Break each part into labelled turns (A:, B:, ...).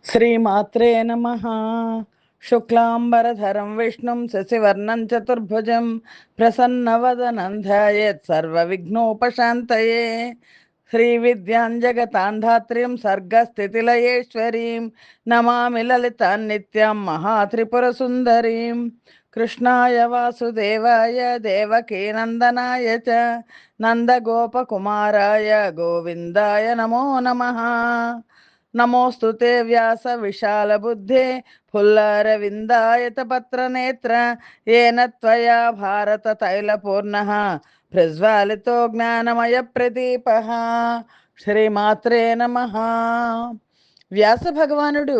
A: శ్రీమాత్రే నమః. శుక్లాంబరధరం విష్ణుం శశివర్ణం చతుర్భుజం ప్రసన్నవదనం ధ్యాయేత్ సర్వవిఘ్నోపశాంతయే. శ్రీవిద్యాం జగతాంధాత్ర్యం సర్గస్థితిలయేశ్వరీం నమామి లలితాం నిత్యాం మహాత్రిపురసుందరీం. కృష్ణాయ వాసుదేవాయ దేవకీనందనాయ చ నందగోపకుమారాయ గోవిందాయ నమో నమః. నమోస్తుతే వ్యాస విశాల బుద్ధే ఫుల్లారవిందాయత పత్రనేత్ర ఏన త్వయా భారత తైలపూర్ణ ప్రజ్వాలితో జ్ఞానమయ ప్రదీప. శ్రీమాత్రే నమః. వ్యాస భగవానుడు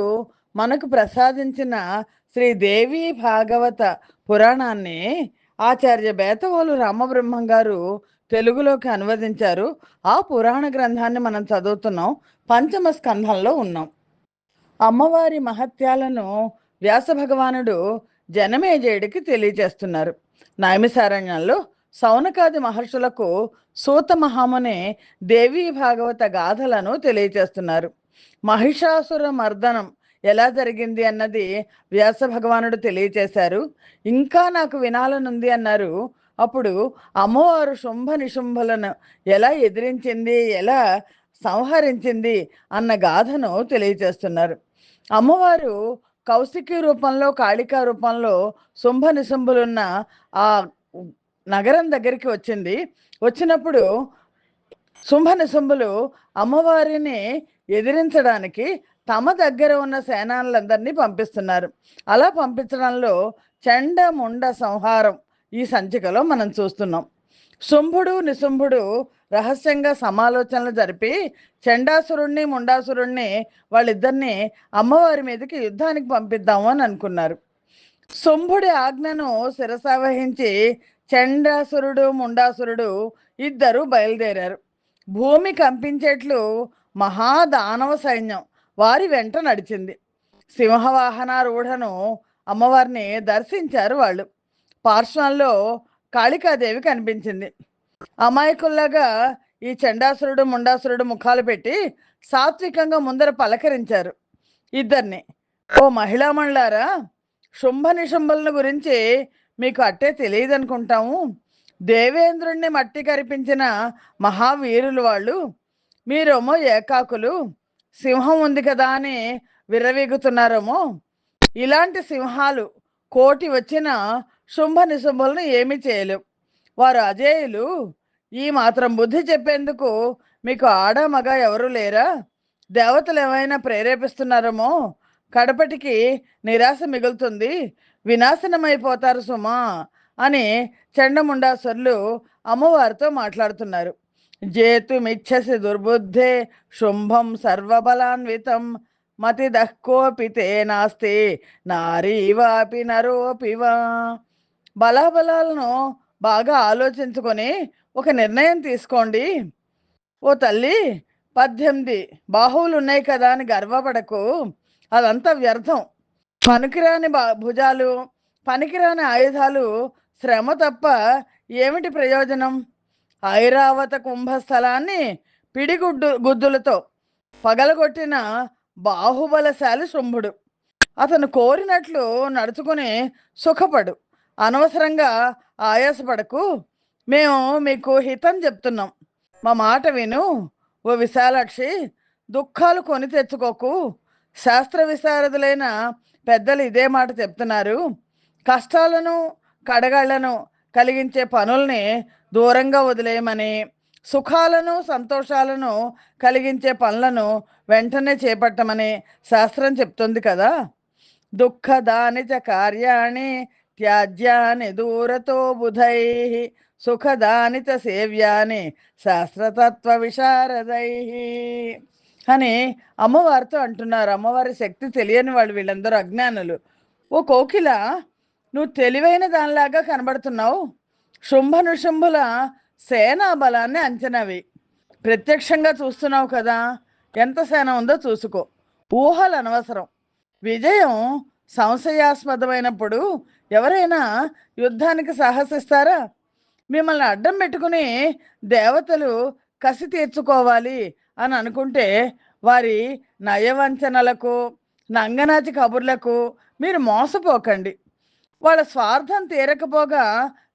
A: మనకు ప్రసాదించిన శ్రీదేవి భాగవత పురాణాన్ని ఆచార్య బేతవోలు రామబ్రహ్మం గారు తెలుగులోకి అనువదించారు. ఆ పురాణ గ్రంథాన్ని మనం చదువుతున్నాం. పంచమ స్కంధంలో ఉన్నాం. అమ్మవారి మహత్యాలను వ్యాస భగవానుడు జనమేజయుడికి తెలియజేస్తున్నారు. నైమిసారణ్యంలో సౌనకాది మహర్షులకు సూత మహాముని దేవీ భాగవత గాథలను తెలియజేస్తున్నారు. మహిషాసుర మర్దనం ఎలా జరిగింది అన్నది వ్యాస భగవానుడు తెలియచేశారు. ఇంకా నాకు వినాలనుంది అన్నారు. అప్పుడు అమ్మవారు శుంభ నిశుంభులను ఎలా ఎదిరించింది, ఎలా సంహరించింది అన్న గాథను తెలియజేస్తున్నారు. అమ్మవారు కౌశికి రూపంలో, కాళికా రూపంలో శుంభ నిశుంభులున్న ఆ నగరం దగ్గరికి వచ్చింది. వచ్చినప్పుడు శుంభ నిశుంభులు అమ్మవారిని ఎదిరించడానికి తమ దగ్గర ఉన్న సేనానులందరినీ పంపిస్తున్నారు. అలా పంపించడంలో చండ ముండ సంహారం ఈ సంచికలో మనం చూస్తున్నాం. శుంభుడు నిశుంభుడు రహస్యంగా సమాలోచనలు జరిపి చండాసురుణ్ణి ముండాసురుణ్ణి వాళ్ళిద్దరిని అమ్మవారి మీదకి యుద్ధానికి పంపిద్దాము అని అనుకున్నారు. శుంభుడి ఆజ్ఞను శిరసావహించి చండాసురుడు ముండాసురుడు ఇద్దరు బయలుదేరారు. భూమి కంపించేట్లు మహాదానవ సైన్యం వారి వెంట నడిచింది. సింహవాహనారూఢను అమ్మవారిని దర్శించారు వాళ్ళు. పార్శ్వంలో కాళికాదేవి కనిపించింది. అమాయకుల్లాగా ఈ చండాసురుడు ముండాసురుడు ముఖాలు పెట్టి సాత్వికంగా ముందర పలకరించారు ఇద్దరిని. ఓ మహిళామణులారా, శుంభ నిశుంభులను గురించి మీకు అట్టే తెలియదు అనుకుంటాము. దేవేంద్రుణ్ణి మట్టి కరిపించిన మహావీరులు వాళ్ళు. మీరేమో ఏకాకులు, సింహం ఉంది కదా అని విర్రవీగుతున్నారేమో. ఇలాంటి సింహాలు కోటి వచ్చిన శుంభ నిశుంభులను ఏమీ చేయలేవు. వారు అజేయులు. ఈ మాత్రం బుద్ధి చెప్పేందుకు మీకు ఆడ మగ ఎవరు లేరా? దేవతలు ఏమైనా ప్రేరేపిస్తున్నారేమో. కడపటికి నిరాశ మిగులుతుంది, వినాశనమైపోతారు సుమా అని చండముండాసురులు అమ్మవారితో మాట్లాడుతున్నారు. జేతుమిచ్చసి దుర్బుద్ధే శుంభం సర్వబలాన్వితం మతిదఃకోపి తే నాస్తి నారీవాపి నరోపివా. బలాబలాలను బాగా ఆలోచించుకొని ఒక నిర్ణయం తీసుకోండి. ఓ తల్లి, 18 బాహువులు ఉన్నాయి కదా అని గర్వపడకు. అదంతా వ్యర్థం. పనికిరాని భుజాలు, పనికిరాని ఆయుధాలు, శ్రమ తప్ప ఏమిటి ప్రయోజనం? ఐరావత కుంభస్థలాన్ని గుద్దులతో పగలగొట్టిన బాహుబలశాలి శుంభుడు. అతను కోరినట్లు నడుచుకుని సుఖపడు. అనవసరంగా ఆయాసపడకు. మేము మీకు హితం చెప్తున్నాం. మా మాట విను. ఓ విశాలాక్షి, దుఃఖాలు కొని తెచ్చుకోకు. శాస్త్ర విశారదులైన పెద్దలు ఇదే మాట చెప్తున్నారు. కష్టాలను కడగాళ్లను కలిగించే పనుల్ని దూరంగా వదిలేయమని, సుఖాలను సంతోషాలను కలిగించే పనులను వెంటనే చేపట్టమని శాస్త్రం చెప్తుంది కదా. దుఃఖదాని చ కార్యాణి త్యాజ్యాని దూరతో బుధై సుఖదాని చ సేవ్యాని శాస్త్రతత్వ విశారదై అని అమ్మవారితో అంటున్నారు. అమ్మవారి శక్తి తెలియని వాళ్ళు వీళ్ళందరూ అజ్ఞానులు. ఓ కోకిల, నువ్వు తెలివైన దానిలాగా కనబడుతున్నావు. శుంభ నిశుంభుల సేనా బలాన్ని అంచనావి. ప్రత్యక్షంగా చూస్తున్నావు కదా, ఎంత సేన ఉందో చూసుకో. ఊహలు అనవసరం. విజయం సంశయాస్పదమైనప్పుడు ఎవరైనా యుద్ధానికి సాహసిస్తారా? మిమ్మల్ని అడ్డం పెట్టుకుని దేవతలు కసి తీర్చుకోవాలి అని అనుకుంటే వారి నయవంచనలకు నంగనాచి కబుర్లకు మీరు మోసపోకండి. వాళ్ళ స్వార్థం తీరకపోగా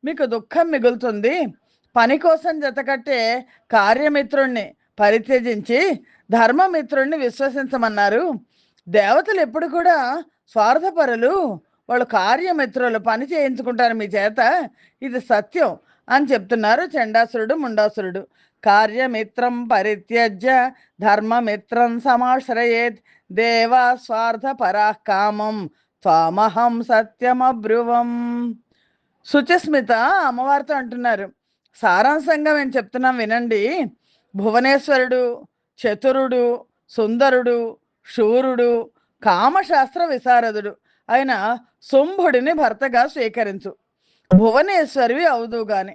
A: మీకు దుఃఖం మిగులుతుంది. పని కోసం జతకట్టే కార్యమిత్రుణ్ణి పరిత్యజించి ధర్మమిత్రుణ్ణి విశ్వసించమన్నారు. దేవతలు ఎప్పుడు కూడా స్వార్థపరులు. వాళ్ళు కార్యమిత్రులు, పని చేయించుకుంటారు మీ చేత. ఇది సత్యం అని చెప్తున్నారు చండాసురుడు ముండాసురుడు. కార్యమిత్రం పరిత్యజ్య ధర్మమిత్రం సమాశ్రయేత్ దేవా స్వార్థ పరాకామం త్వామహం సత్యమబ్రువం. శుచిస్మిత అమ్మవారితో అంటున్నారు. సారాంశంగా మేము చెప్తున్నాం వినండి. భువనేశ్వరుడు చతురుడు, సుందరుడు, శూరుడు, కామశాస్త్ర విశారదుడు అయిన శుంభుడిని భర్తగా స్వీకరించు. భువనేశ్వరివి అవుదువు గాని,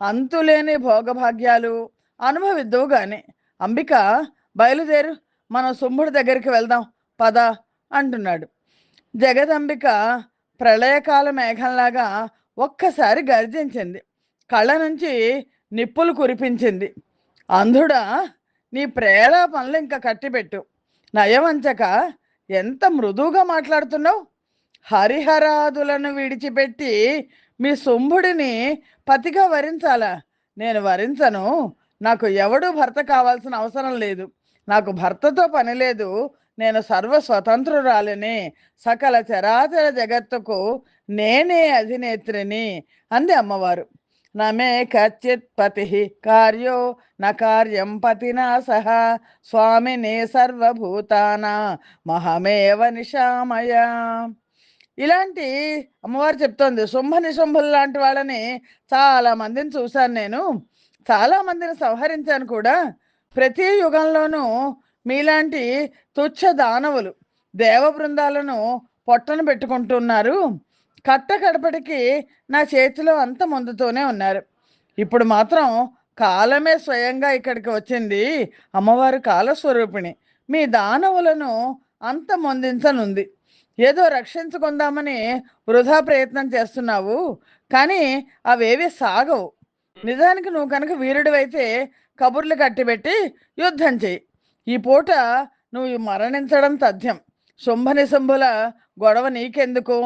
A: అంతులేని భోగభాగ్యాలు అనుభవిద్దువు గాని. అంబిక, బయలుదేరు, మనం శుంభుడి దగ్గరికి వెళ్దాం పద అంటున్నాడు. జగదంబిక ప్రళయకాల మేఘంలాగా ఒక్కసారి గర్జించింది. కళ్ళ నుంచి నిప్పులు కురిపించింది. అంధుడా, నీ ప్రేలాపనలు ఇంకా కట్టిపెట్టు. నయవంచక, ఎంత మృదువుగా మాట్లాడుతున్నావు. హరిహరాదులను విడిచిపెట్టి మీ శుంభుడిని పతిగా వరించాలా? నేను వరించను. నాకు ఎవడు భర్త కావాల్సిన అవసరం లేదు. నాకు భర్తతో పని లేదు. నేను సర్వస్వతంత్రురాలిని. సకల చరాచర జగత్తుకు నేనే అధినేత్రిని అంది అమ్మవారు. నమే కచ్చిత్ పతి కార్యో న కార్యం పతినా సహ స్వామిని సర్వభూతానా మహమేవ నిశామయ. ఇలాంటి అమ్మవారు చెప్తోంది. శుంభ నిశుంభులు లాంటి వాళ్ళని చాలా మందిని చూశాను నేను. చాలా మందిని సంహరించాను కూడా. ప్రతి యుగంలోనూ మీలాంటి తుచ్చ దానవులు దేవ బృందాలను పొట్టను పెట్టుకుంటున్నారు. కట్ట కడపటికి నా చేతిలో అంత ముందుతోనే ఉన్నారు. ఇప్పుడు మాత్రం కాలమే స్వయంగా ఇక్కడికి వచ్చింది. అమ్మవారు కాలస్వరూపిణి. మీ దానవులను అంత మొందించనుంది. ఏదో రక్షించుకుందామని వృధా ప్రయత్నం చేస్తున్నావు, కానీ అవేవి సాగవు. నిజానికి నువ్వు కనుక వీరుడివైతే కబుర్లు కట్టిబెట్టి యుద్ధం చేయి. ఈ పూట నువ్వు మరణించడం తథ్యం. శుంభనిశుంభుల గొడవ నీకెందుకు?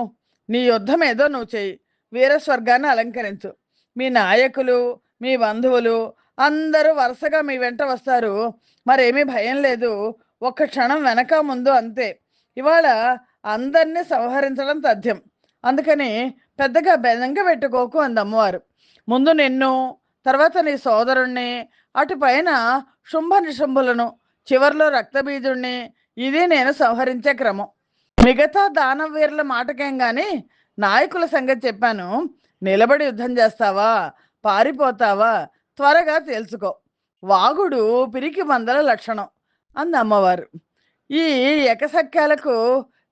A: నీ యుద్ధం ఏదో నువ్వు చేయి. వీరస్వర్గాన్ని అలంకరించు. మీ నాయకులు, మీ బంధువులు అందరూ వరుసగా మీ వెంట వస్తారు. మరేమీ భయం లేదు. ఒక్క క్షణం వెనక ముందు అంతే. ఇవాళ అందరినీ సంహరించడం తథ్యం. అందుకని పెద్దగా బెంగ పెట్టుకోకు అంది అమ్మవారు. ముందు నిన్ను, తర్వాత నీ సోదరుణ్ణి, అటు పైన శుంభ నిశుంభులను, చివరిలో రక్తబీజుణ్ణి. ఇది నేను సంహరించే క్రమం. మిగతా దానవీరుల మాటకేం గాని నాయకుల సంగతి చెప్పాను. నిలబడి యుద్ధం చేస్తావా, పారిపోతావా త్వరగా తెలుసుకో. వాగుడు పిరికి మందల లక్షణం అంది అమ్మవారు. ఈ ఎకసక్యాలకు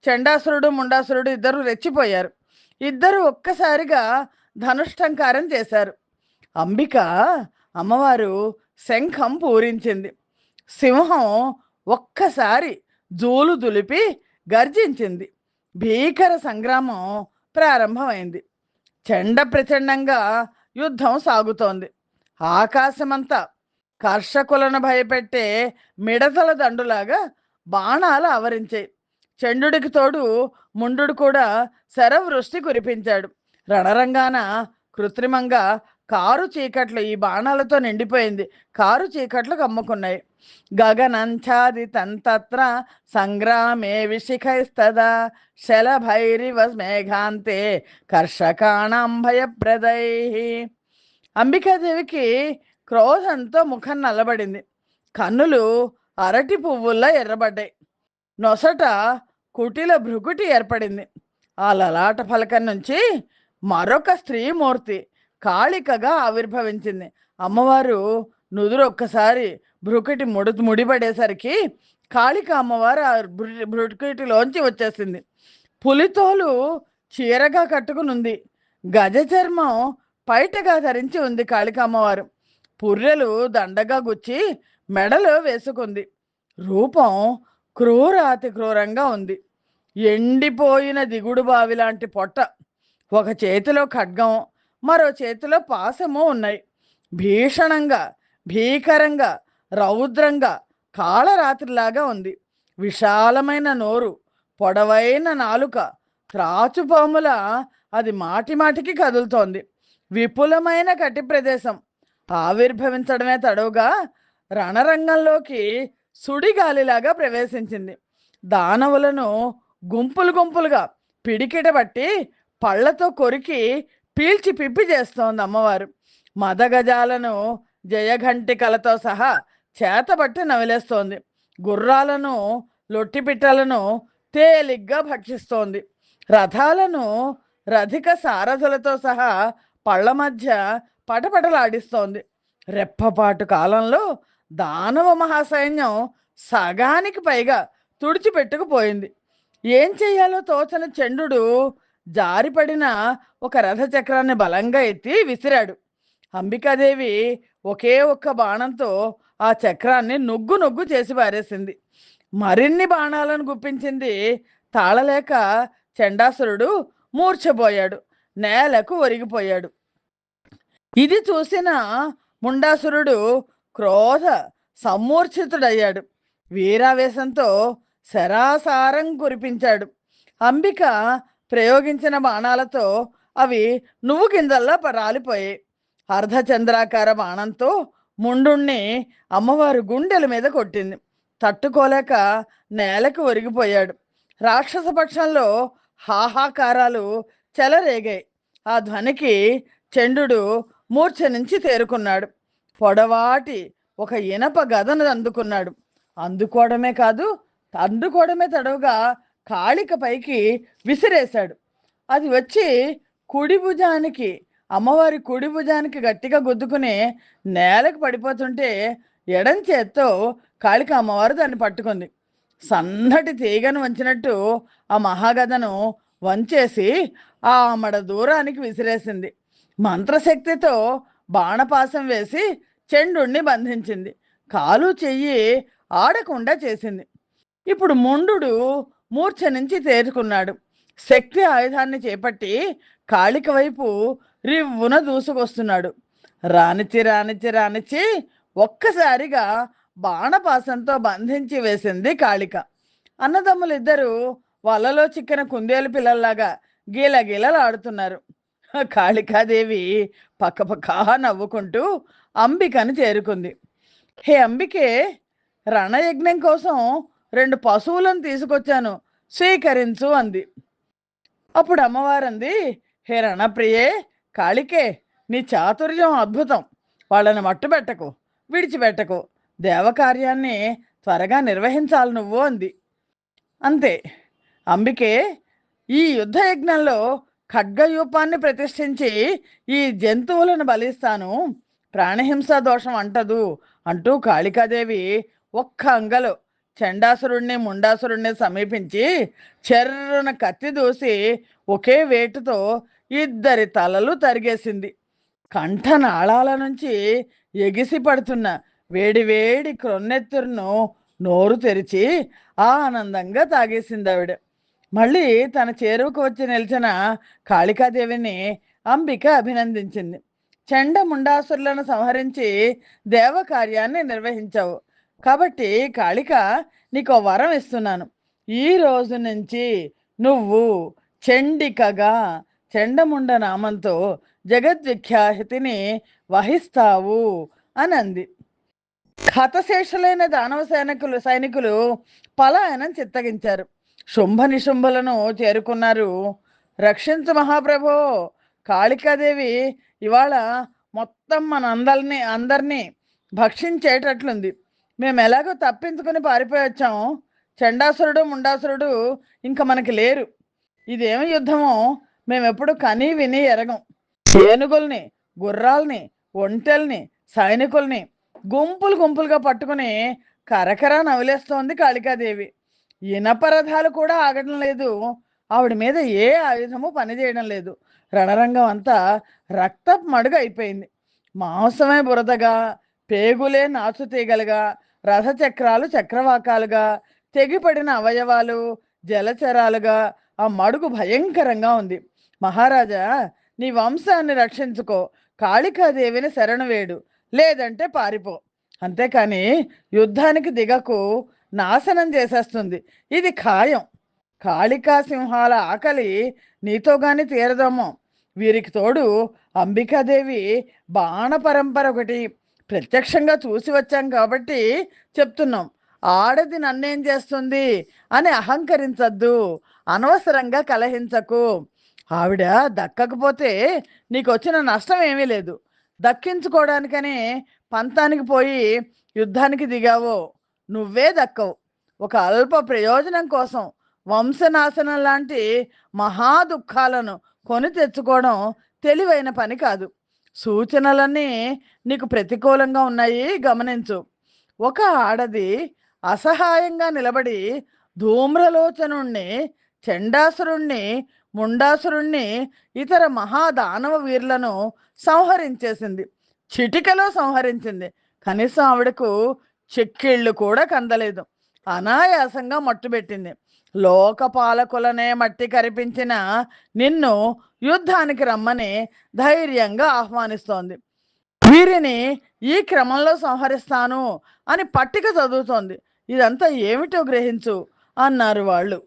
A: చండాసురుడు ముండాసురుడు ఇద్దరు రెచ్చిపోయారు. ఇద్దరు ఒక్కసారిగా ధనుష్టంకారం చేశారు. అంబిక అమ్మవారు శంఖం పూరించింది. సింహం ఒక్కసారి జూలు దులిపి గర్జించింది. భీకర సంగ్రామం ప్రారంభమైంది. చండ ప్రచండంగా యుద్ధం సాగుతోంది. ఆకాశమంతా కర్షకులను భయపెట్టే మిడతల దండులాగా బాణాలు ఆవరించాయి. చండుడికి తోడు ముండు కూడా శరవృష్టి కురిపించాడు. రణరంగాన కృత్రిమంగా కారు చీకట్లు ఈ బాణాలతో నిండిపోయింది. కారు చీకట్లు కమ్ముకున్నాయి. గగనంఛాది తంతత్ర సంగ్రామే విశిఖైస్తదా శలభైరివ మేఘాంతే కర్షకాణం భయప్రదై. అంబికాదేవికి క్రోధంతో ముఖం నల్లబడింది. కన్నులు అరటి పువ్వుల్లా ఎర్రబడ్డాయి. నొసట కుటిల భృకుటి ఏర్పడింది. ఆ లలాట ఫలకం నుంచి మరొక స్త్రీమూర్తి కాళికగా ఆవిర్భవించింది. అమ్మవారు నుదురు ఒక్కసారి భృకుటి ముడిపడేసరికి కాళిక అమ్మవారు ఆ భృకుటిలోంచి వచ్చేసింది. పులితోలు చీరగా కట్టుకునుంది. గజ చర్మం పైటగా ధరించి ఉంది కాళిక అమ్మవారు. పుర్రెలు దండగా గుచ్చి మెడలో వేసుకుంది. రూపం క్రూరాతి క్రూరంగా ఉంది. ఎండిపోయిన దిగుడు బావి లాంటి పొట్ట, ఒక చేతిలో ఖడ్గం, మరో చేతిలో పాశము ఉన్నాయి. భీషణంగా, భీకరంగా, రౌద్రంగా కాళరాత్రిలాగా ఉంది. విశాలమైన నోరు, పొడవైన నాలుక, త్రాచుపాముల అది మాటి మాటికి కదులుతోంది. విపులమైన కటి ప్రదేశం. ఆవిర్భవించడమే తడవుగా రణరంగంలోకి సుడిగాలిలాగా ప్రవేశించింది. దానవులను గుంపులు గుంపులుగా పిడికిట బట్టి పళ్ళతో కొరికి పీల్చి పిప్పి చేస్తోంది అమ్మవారు. మదగజాలను జయఘంటికలతో సహా చేతబట్టి నవిలేస్తోంది. గుర్రాలను, లొట్టిపిట్టలను తేలిగ్గా భక్షిస్తోంది. రథాలను రధిక సారథులతో సహా పళ్ళ మధ్య పటపటలాడిస్తోంది. రెప్పపాటు కాలంలో దానవ మహాసైన్యం సగానికి పైగా తుడిచిపెట్టుకుపోయింది. ఏం చెయ్యాలో తోచని చండు జారిపడిన ఒక రథచక్రాన్ని బలంగా ఎత్తి విసిరాడు. అంబికాదేవి ఒకే ఒక్క బాణంతో ఆ చక్రాన్ని నొగ్గు నొగ్గు చేసి పారేసింది. మరిన్ని బాణాలను గుప్పించింది. తాళలేక చండాసురుడు మూర్ఛపోయాడు, నేలకు ఒరిగిపోయాడు. ఇది చూసిన ముండాసురుడు క్రోధ సమ్మూర్ఛితుడయ్యాడు. వీరావేశంతో శరాసారం కురిపించాడు. అంబిక ప్రయోగించిన బాణాలతో అవి నువ్వు గింజల్లా రాలిపోయాయి. అర్ధచంద్రాకార బాణంతో ముండుణ్ణి అమ్మవారు గుండెల మీద కొట్టింది. తట్టుకోలేక నేలకు ఒరిగిపోయాడు. రాక్షస పక్షంలో హాహాకారాలు చెలరేగాయి. ఆ ధ్వనికి చండు మూర్ఛ నుంచి తేరుకున్నాడు. పొడవాటి ఒక ఇనప గదను అందుకున్నాడు. అందుకోవడమే తడవుగా కాళిక పైకి విసిరేశాడు. అది వచ్చి అమ్మవారి కుడి భుజానికి గట్టిగా గుద్దుకుని నేలకు పడిపోతుంటే ఎడం చేత్తో కాళిక అమ్మవారు దాన్ని పట్టుకుంది. సన్నటి తీగను వంచినట్టు ఆ మహాగదను వంచేసి ఆమడ దూరానికి విసిరేసింది. మంత్రశక్తితో బాణపాసం వేసి చండుణ్ణి బంధించింది. కాలు చెయ్యి ఆడకుండా చేసింది. ఇప్పుడు ముండు మూర్ఛ నుంచి తేరుకున్నాడు. శక్తి ఆయుధాన్ని చేపట్టి కాళిక వైపు రివ్వున దూసుకొస్తున్నాడు. రానిచ్చి ఒక్కసారిగా బాణపాసంతో బంధించి వేసింది కాళిక. అన్నదమ్ములిద్దరూ వలలో చిక్కిన కుందేలు పిల్లల్లాగా గీలగీలలాడుతున్నారు. కాళికాదేవి పక్కపక్క నవ్వుకుంటూ అంబికను చేరుకుంది. హే అంబికే, రణయజ్ఞం కోసం 2 పశువులను తీసుకొచ్చాను, స్వీకరించు అంది. అప్పుడు అమ్మవారంది, హే రణప్రియే, కాళికే, నీ చాతుర్యం అద్భుతం. వాళ్ళని మట్టుబెట్టకు, విడిచిపెట్టకు. దేవకార్యాన్ని త్వరగా నిర్వహించాలి నువ్వు అంది. అంతే. అంబికే, ఈ యుద్ధయజ్ఞంలో ఖడ్గయూపాన్ని ప్రతిష్ఠించి ఈ జంతువులను బలిస్తాను, ప్రాణహింస దోషం అంటదు అంటూ కాళికాదేవి ఒక్క అంగలో చండాసురుణ్ణి ముండాసురుణ్ణి సమీపించి చెర్రున కత్తి దూసి ఒకే వేటుతో ఇద్దరి తలలు తరిగేసింది. కంఠనాళాల నుంచి ఎగిసి పడుతున్న వేడివేడి క్రొన్నెత్తురును నోరు తెరిచి ఆనందంగా తాగేసింది ఆవిడ. మళ్ళీ తన చేరువకు వచ్చి నిలిచిన కాళికాదేవిని అంబిక అభినందించింది. చండ ముండాసురులను సంహరించి దేవకార్యాన్ని నిర్వహించావు కాబట్టి కాళిక, నీకు వరం ఇస్తున్నాను. ఈ రోజు నుంచి నువ్వు చండికగా చండముండ నామంతో జగద్విఖ్యాతిని వహిస్తావు అని అంది. హతశేషులైన దానవ సైనికులు పలాయనం చిత్తగించారు. శుంభ నిశుంభులను చేరుకున్నారు. రక్షించు మహాప్రభో, కాళికాదేవి ఇవాళ మొత్తం అందరినీ భక్షించేటట్లుంది. మేము ఎలాగో తప్పించుకుని పారిపోయి వచ్చాము. చండాసురుడు ముండాసురుడు ఇంకా మనకి లేరు. ఇదేమి యుద్ధమో మేమెప్పుడు కనీ విని ఎరగం. ఏనుగుల్ని, గుర్రాల్ని, ఒంటెల్ని, సైనికుల్ని గుంపులుగా పట్టుకుని కరకర నవిలేస్తోంది కాళికాదేవి. ఇనపరథాలు కూడా ఆగడం లేదు. ఆవిడ మీద ఏ ఆయుధము పనిచేయడం లేదు. రణరంగం అంతా రక్తపు మడుగు అయిపోయింది. మాంసమే బురదగా, పేగులే నాచు తీగలుగా, రథచక్రాలు చక్రవాకాలుగా, తెగిపడిన అవయవాలు జలచరాలుగా ఆ మడుగు భయంకరంగా ఉంది. మహారాజా, నీ వంశాన్ని రక్షించుకో, కాళికాదేవిని శరణు వేడు, లేదంటే పారిపో. అంతేకాని యుద్ధానికి దిగకు, నాశనం చేసేస్తుంది, ఇది ఖాయం. కాళికా సింహాల ఆకలి నీతో గాని తీరదమ్మో. వీరికి తోడు అంబికాదేవి బాణ పరంపర ఒకటి ప్రత్యక్షంగా చూసి వచ్చాం కాబట్టి చెప్తున్నాం. ఆడది నన్నేం చేస్తుంది అని అహంకరించద్దు, అనవసరంగా కలహించకు. ఆవిడ దక్కకపోతే నీకు వచ్చిన నష్టం ఏమీ లేదు. దక్కించుకోవడానికనే పంతానికి పోయి యుద్ధానికి దిగావో నువ్వే దక్కవు. ఒక అల్ప ప్రయోజనం కోసం వంశనాశనం లాంటి మహా దుఃఖాలను కొని తెచ్చుకోవడం తెలివైన పని కాదు. సూచనలన్నీ నీకు ప్రతికూలంగా ఉన్నాయి, గమనించు. ఒక ఆడది అసహాయంగా నిలబడి ధూమ్రలోచనుణ్ణి, చండాసురుణ్ణి, ముండాసురుణ్ణి, ఇతర మహాదానవ వీరులను సంహరించేసింది. చిటికలో సంహరించింది. కనీసం ఆవిడకు చెక్కిళ్ళు కూడా కందలేదు. అనాయాసంగా మట్టుబెట్టింది. లోకపాలకులనే మట్టి కరిపించిన నిన్ను యుద్ధానికి రమ్మని ధైర్యంగా ఆహ్వానిస్తోంది. వీరిని ఈ క్రమంలో సంహరిస్తాను అని పట్టిక చదువుతోంది. ఇదంతా ఏమిటో గ్రహించు అన్నారు వాళ్ళు.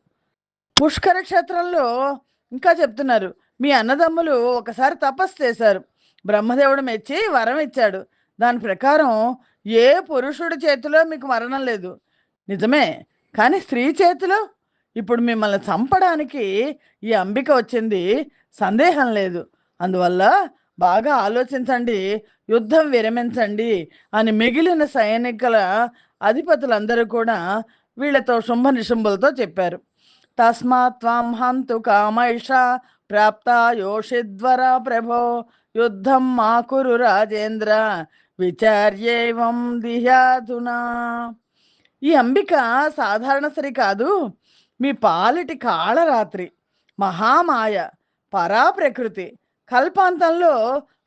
A: పుష్కర క్షేత్రంలో ఇంకా చెప్తున్నారు, మీ అన్నదమ్ములు ఒకసారి తపస్సు చేశారు. బ్రహ్మదేవుడు మెచ్చి వరం ఇచ్చాడు. దాని ప్రకారం ఏ పురుషుడి చేతిలో మీకు మరణం లేదు. నిజమే, కానీ స్త్రీ చేతిలో ఇప్పుడు మిమ్మల్ని చంపడానికి ఈ అంబిక వచ్చింది, సందేహం లేదు. అందువల్ల బాగా ఆలోచించండి, యుద్ధం విరమించండి అని మిగిలిన సైనికుల అధిపతులందరూ కూడా వీళ్ళతో శుంభ నిశుంభులతో చెప్పారు. తస్మాత్ త్వాం హంతు కామైష ప్రాప్త యోషిద్వర ప్రభో యుద్ధం మా కురు రాజేంద్ర విచార్యేవం దిహాధునా. ఈ అంబిక సాధారణ స్త్రీ కాదు, మీ పాలిటి కాళరాత్రి, మహామాయ, పరాప్రకృతి, కల్పాంతంలో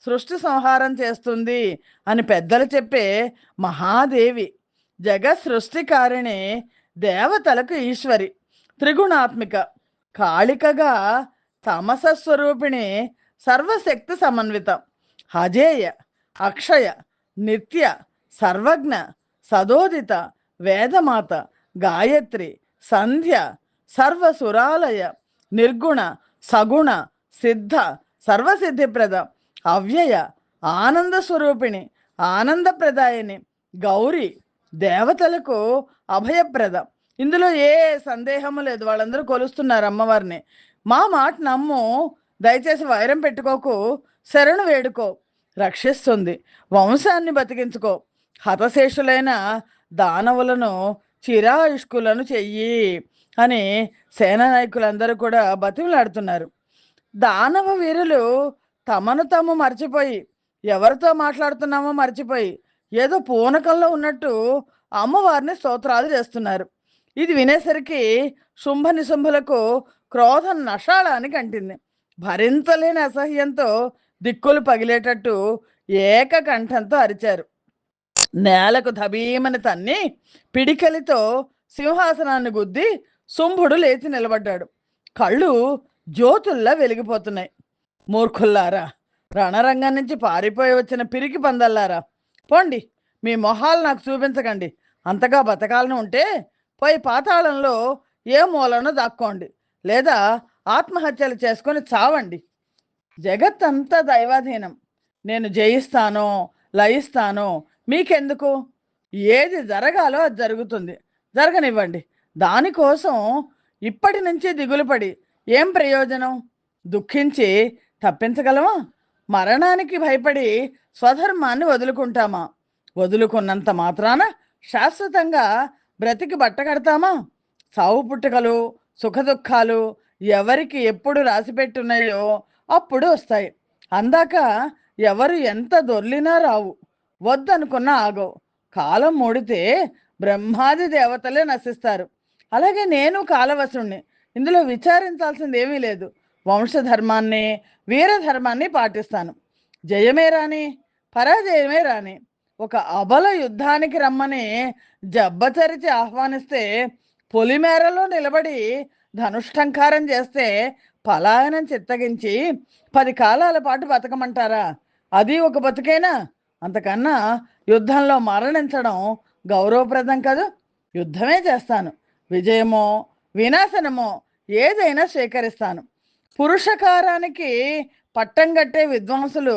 A: సృష్టి సంహారం చేస్తుంది అని పెద్దలు చెప్పే మహాదేవి, జగత్ సృష్టికారిణి, దేవతలకు ఈశ్వరి, త్రిగుణాత్మిక, కాళికగా తమసస్వరూపిణి, సర్వశక్తి సమన్విత, అజేయ, అక్షయ, నిత్య, సర్వజ్ఞ, సదోదిత, వేదమాత, గాయత్రి, సంధ్య, సర్వసురాలయ, నిర్గుణ, సగుణ, సిద్ధ, సర్వసిద్ధిప్రద, అవ్యయ, ఆనంద స్వరూపిణి, ఆనందప్రదాయిని, గౌరీ, దేవతలకు అభయప్రద. ఇందులో ఏ సందేహము లేదు. వాళ్ళందరూ కొలుస్తున్నారు అమ్మవారిని. మా మాట నమ్ము, దయచేసి వైరం పెట్టుకోకు, శరణు వేడుకో, రక్షిస్తుంది. వంశాన్ని బతికించుకో, హతశేషులైన దానవులను చిరాయుష్కులను చెయ్యి అని సేనా నాయకులందరూ కూడా బతిమలాడుతున్నారు. దానవ వీరులు తమను తాము మర్చిపోయి, ఎవరితో మాట్లాడుతున్నామో మర్చిపోయి, ఏదో పూనకంలో ఉన్నట్టు అమ్మవారిని స్తోత్రాలు చేస్తున్నారు. ఇది వినేసరికి శుంభ నిశుంభులకు క్రోధం నషాళానికి అంటింది. భరించలేని అసహ్యంతో దిక్కులు పగిలేటట్టు ఏకకంఠంతో అరిచారు. నేలకు ధబీమని తన్ని పిడికలితో సింహాసనాన్ని గుద్ది శుంభుడు లేచి నిలబడ్డాడు. కళ్ళు జ్యోతుల్లా వెలిగిపోతున్నాయి. మూర్ఖుల్లారా, రణరంగం నుంచి పారిపోయి వచ్చిన పిరికి పందల్లారా, పోండి, మీ మొహాలు నాకు చూపించకండి. అంతగా బతకాలని ఉంటే పోయి పాతాళంలో ఏ మూలనో దాక్కోండి, లేదా ఆత్మహత్యలు చేసుకొని చావండి. జగత్తంతా దైవాధీనం. నేను జయిస్తానో లయిస్తానో మీకెందుకు? ఏది జరగాలో అది జరుగుతుంది, జరగనివ్వండి. దానికోసం ఇప్పటి నుంచి దిగులుపడి ఏం ప్రయోజనం? దుఃఖించి తప్పించగలమా? మరణానికి భయపడి స్వధర్మాన్ని వదులుకుంటామా? వదులుకున్నంత మాత్రాన శాశ్వతంగా బ్రతికి బట్ట కడతామా? సావు పుట్టుకలు, సుఖదుఖాలు ఎవరికి ఎప్పుడు రాసిపెట్టున్నాయో అప్పుడు వస్తాయి. అందాక ఎవరు ఎంత దొర్లినా రావు, వద్దనుకున్నా ఆగవు. కాలం మూడితే బ్రహ్మాది దేవతలే నశిస్తారు. అలాగే నేను కాలవశుణ్ణి. ఇందులో విచారించాల్సింది ఏమీ లేదు. వంశధర్మాన్ని, వీరధర్మాన్ని పాటిస్తాను. జయమే రాని, పరాజయమే రాని. ఒక అబల యుద్ధానికి రమ్మని జబ్బచరిచి ఆహ్వానిస్తే పొలిమేరలో నిలబడి ధనుష్టంకారం చేస్తే పలాయనం చిత్తగించి 10 కాలాల పాటు బతకమంటారా? అది ఒక బతుకేనా? అంతకన్నా యుద్ధంలో మరణించడం గౌరవప్రదం కాదు. యుద్ధమే చేస్తాను. విజయమో వినాశనమో ఏదైనా స్వీకరిస్తాను. పురుషకారానికి పట్టం కట్టే విద్వాంసులు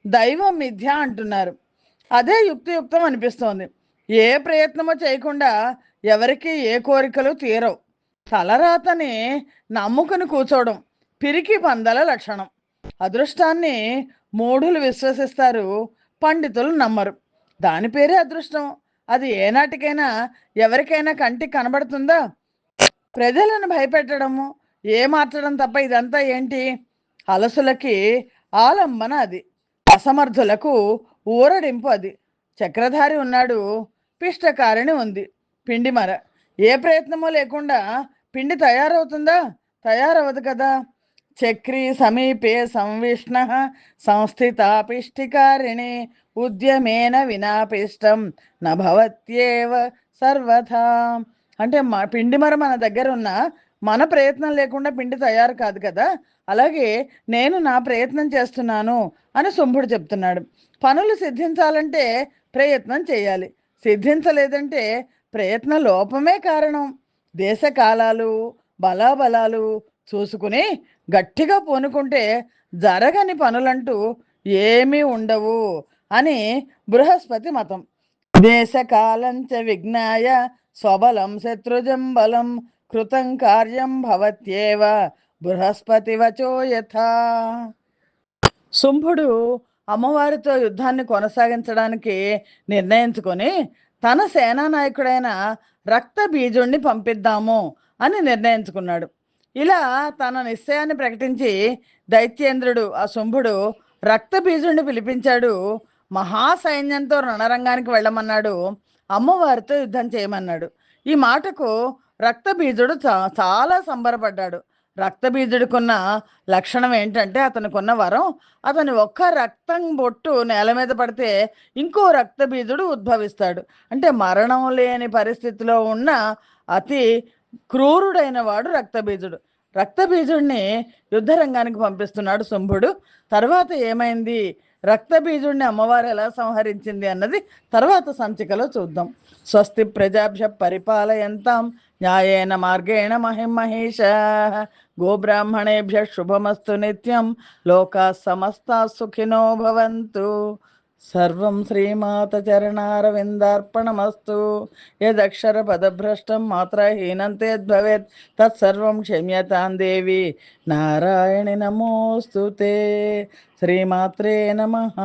A: దైవం మిథ్య అంటున్నారు. అదే యుక్తియుక్తం అనిపిస్తోంది. ఏ ప్రయత్నమో చేయకుండా ఎవరికి ఏ కోరికలు తీరవు. తలరాతని నమ్ముకుని కూర్చోవడం పిరికి పందల లక్షణం. అదృష్టాన్ని మూఢులు విశ్వసిస్తారు, పండితులు నమ్మరు. దాని పేరే అదృష్టం. అది ఏనాటికైనా ఎవరికైనా కంటికి కనబడుతుందా? ప్రజలను భయపెట్టడము, మార్చడం తప్ప ఇదంతా ఏంటి? అలసులకి ఆలంబన అది, అసమర్థులకు ఊరడింపు అది. చక్రధారి ఉన్నాడు, పిష్టకారిణి ఉంది, పిండి మర. ఏ ప్రయత్నమో లేకుండా పిండి తయారవుతుందా? తయారవదు కదా. చక్రీ సమీపే సంవిష్ణ సంస్థిత పిష్టికారిణి ఉద్యమేన వినాపిష్టం నభవత్యేవ సర్వథా. అంటే పిండి మర మన దగ్గర ఉన్న మన ప్రయత్నం లేకుండా పిండి తయారు కాదు కదా. అలాగే నేను నా ప్రయత్నం చేస్తున్నాను అని శుంభుడు చెప్తున్నాడు. పనులు సిద్ధించాలంటే ప్రయత్నం చేయాలి, సిద్ధించలేదంటే ప్రయత్న లోపమే కారణం. దేశకాలాలు బలాబలాలు చూసుకుని గట్టిగా పూనుకుంటే జరగని పనులంటూ ఏమీ ఉండవు అని బృహస్పతి మతం. దేశకాలంచ విజ్ఞాయ స్వబలం శత్రుజం బలం కృతం కార్యం భవత్యేవ బృహస్పతి వచో యథా. శుంభుడు అమ్మవారితో యుద్ధాన్ని కొనసాగించడానికి నిర్ణయించుకొని తన సేనానాయకుడైన రక్త బీజుణ్ణి పంపిద్దాము అని నిర్ణయించుకున్నాడు. ఇలా తన నిశ్చయాన్ని ప్రకటించి దైత్యేంద్రుడు ఆ శుంభుడు రక్త బీజుణ్ణి పిలిపించాడు. మహాసైన్యంతో రణరంగానికి వెళ్ళమన్నాడు, అమ్మవారితో యుద్ధం చేయమన్నాడు. ఈ మాటకు రక్తబీజుడు చాలా సంబరపడ్డాడు. రక్తబీజుడికున్న లక్షణం ఏంటంటే, అతనికున్న వరం, అతని ఒక్క రక్తం బొట్టు నేల మీద పడితే ఇంకో రక్తబీజుడు ఉద్భవిస్తాడు. అంటే మరణం లేని పరిస్థితిలో ఉన్న అతి క్రూరుడైన వాడు రక్తబీజుడు. రక్తబీజుడిని యుద్ధరంగానికి పంపిస్తున్నాడు శుంభుడు. తర్వాత ఏమైంది, రక్తబీజుడిని అమ్మవారు ఎలా సంహరించింది అన్నది తర్వాత సంచికలో చూద్దాం. స్వస్తి ప్రజాభ్య పరిపాలయంతాం న్యాయేన మార్గేణ మహిమహేష. గోబ్రాహ్మణేభ్య శుభమస్తు నిత్యం. లోకా సమస్తా సుఖినో భవంతు. సర్వం శ్రీమాత చరణారవిందార్పణమస్తు. యదక్షర పదభ్రష్టం మాత్రహీనం తేద్భవేత్ తత్సర్వం క్షమ్యతాం దేవి నారాయణి నమోస్తుతే. శ్రీమాత్రే నమః.